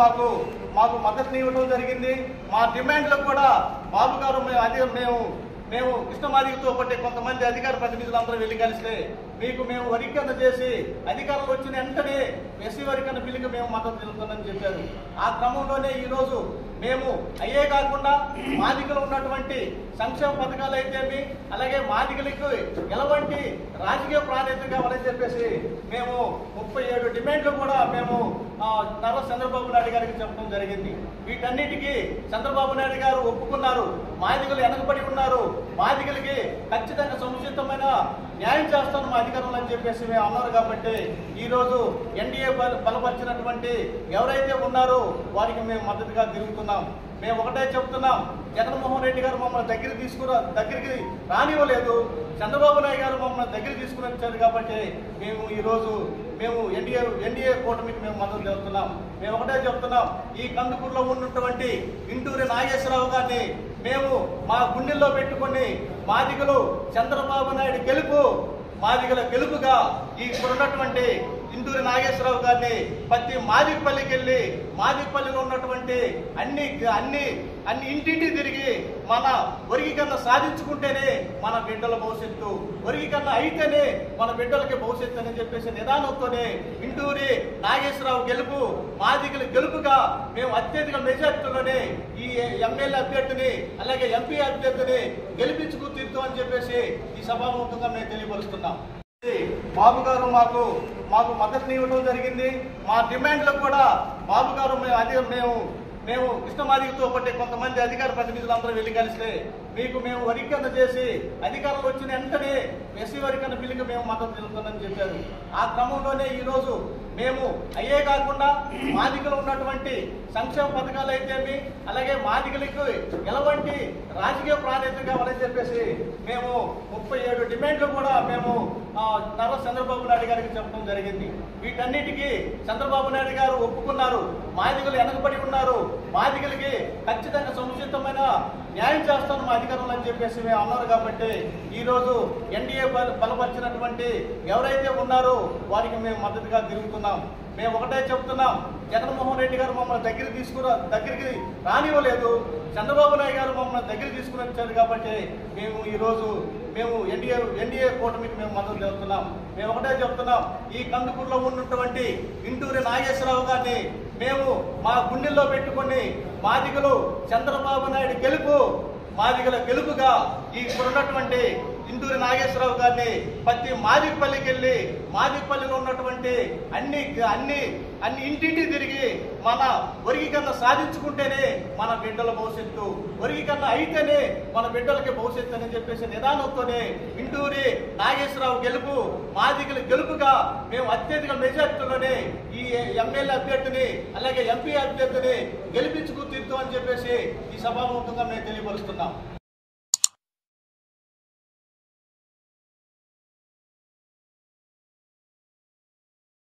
మాకు మాకు మద్దతుని ఇవ్వడం జరిగింది. మా డిమాండ్లకు కూడా బాబు గారు మేము కృష్ణమాదిగతో పట్టే కొంతమంది అధికార ప్రతినిధులందరూ వెళ్ళి కలిస్తే మేము వర్గీకరణ చేసి అధికారులు వచ్చిన వెంటనే ఎస్సీ వర్గీకరణ బిల్లుకి మేము మద్దతు తెలుపుతామని చెప్పారు. ఆ క్రమంలోనే ఈరోజు మేము అయ్యే కాకుండా మాదిగలు ఉన్నటువంటి సంక్షేమ పథకాలు అయితేమి, అలాగే మాదిగలకు ఎలాంటి రాజకీయ ప్రాధాన్యత కావాలని చెప్పేసి మేము 37 డిమాండ్లు కూడా మేము నారా చంద్రబాబు నాయుడు గారికి చెప్పడం జరిగింది. వీటన్నిటికీ చంద్రబాబు నాయుడు గారు ఒప్పుకున్నారు. మాదిగలు వెనకబడి ఉన్నారు, మాదిగలకి ఖచ్చితంగా సముచితమైన న్యాయం చేస్తాను మా అధికారంలో అని చెప్పేసి మేము అన్నారు. కాబట్టి ఈరోజు ఎన్డీఏ బలపరిచినటువంటి ఎవరైతే ఉన్నారో వారికి మేము మద్దతుగా తిరుగుతున్నాం. మేము ఒకటే చెప్తున్నాం, జగన్మోహన్ రెడ్డి గారు మమ్మల్ని దగ్గరికి రానివ్వలేదు, చంద్రబాబు నాయుడు గారు మమ్మల్ని దగ్గర తీసుకుని వచ్చారు. కాబట్టి మేము ఎన్డీఏ కూటమికి మేము మద్దతు తెలుపుతున్నాం. మేము ఒకటే చెప్తున్నాం, ఈ కందుకూరులో ఉన్నటువంటి ఇంటూరి నాగేశ్వరరావు గారిని మేము మా గుండెల్లో పెట్టుకొని మాదిగలు చంద్రబాబు నాయుడు మాదిగల గెలుపుగా ఇప్పుడున్నటువంటి ఇంటూరి నాగేశ్వరరావు గారిని ప్రతి మాదిగపల్లికి వెళ్ళి మాదిగపల్లిలో ఉన్నటువంటి అన్ని ఇంటింటి తిరిగి మన వర్గీకరణ సాధించుకుంటేనే మన బిడ్డల భవిష్యత్తు, వర్గీకరణ అయితేనే మన బిడ్డలకి భవిష్యత్తు అని చెప్పేసి నిదానంతోనే ఇంటూరి నాగేశ్వరరావు మాదిగల గెలుపుగా మేము అత్యధిక మెజార్టీలోనే ఈ ఎమ్మెల్యే అభ్యర్థిని అలాగే ఎంపీ అభ్యర్థిని గెలిపించుకు తీరుతామని చెప్పేసి ఈ సభాముఖంగా మేము తెలియపరుస్తున్నాం. బాబు గారు మాకు మద్దతుని ఇవ్వడం జరిగింది. మా డిమాండ్లకు కూడా బాబు గారు మేము కృష్ణమాదిగతో పట్టే కొంతమంది అధికార ప్రతినిధులందరూ వెళ్ళి కలిస్తే మేము వర్గీకరణ చేసి అధికారులు వచ్చిన వెంటనే ఎస్సీ వర్గీకరణ బిల్లుకి మేము మద్దతు తెలుపుతామని చెప్పారు. ఆ క్రమంలోనే ఈరోజు మేము అయ్యే కాకుండా మాదిగలు ఉన్నటువంటి సంక్షేమ పథకాలు అయితేమి, అలాగే మాదిగలకు ఎలాంటి రాజకీయ ప్రాధాన్యత కావాలని చెప్పేసి మేము 37 డిమాండ్లు కూడా మేము నారా చంద్రబాబు నాయుడు గారికి చెప్పడం జరిగింది. వీటన్నిటికీ చంద్రబాబు నాయుడు గారు ఒప్పుకున్నారు. మాదిగలు వెనకబడి ఉన్నారు, మాదిగలకి ఖచ్చితంగా సముచితమైన న్యాయం చేస్తాను మా అధికారంలో అని చెప్పేసి మేము అన్నారు. కాబట్టి ఈరోజు ఎన్డీఏ బలపరిచినటువంటి ఎవరైతే ఉన్నారో వారికి మేము మద్దతుగా తిరుగుతున్నాం. మేము ఒకటే చెప్తున్నాం, జగన్మోహన్ రెడ్డి గారు మమ్మల్ని దగ్గరికి రానివ్వలేదు, చంద్రబాబు నాయుడు గారు మమ్మల్ని దగ్గర తీసుకుని వచ్చారు. కాబట్టి మేము ఎన్డీఏ కూటమికి మేము మద్దతు తెలుపుతున్నాం. మేము ఒకటే చెప్తున్నాం, ఈ కందుకూరులో ఉన్నటువంటి ఇంటూరి నాగేశ్వరరావు గారిని మేము మా గుండెల్లో పెట్టుకొని మాదిగలు చంద్రబాబు నాయుడు మాదిగల గెలుపుగా ఇప్పుడున్నటువంటి ఇంటూరి నాగేశ్వరరావు గారిని ప్రతి మాదిగపల్లికి వెళ్ళి మాదిగపల్లిలో ఉన్నటువంటి అన్ని ఇంటింటి తిరిగి మన వర్గీకరణ సాధించుకుంటేనే మన బిడ్డల భవిష్యత్తు, వర్గీకరణ అయితేనే మన బిడ్డలకి భవిష్యత్తు అని చెప్పేసి నిదానంతోనే ఇంటూరి నాగేశ్వరరావు మాదిగల గెలుపుగా మేము అత్యధిక మెజార్టీలోనే ఈ ఎమ్మెల్యే అభ్యర్థిని అలాగే ఎంపీ అభ్యర్థిని గెలిపించుకు తీరుతామని చెప్పేసి ఈ సభాముఖంగా మేము తెలియపరుస్తున్నాం.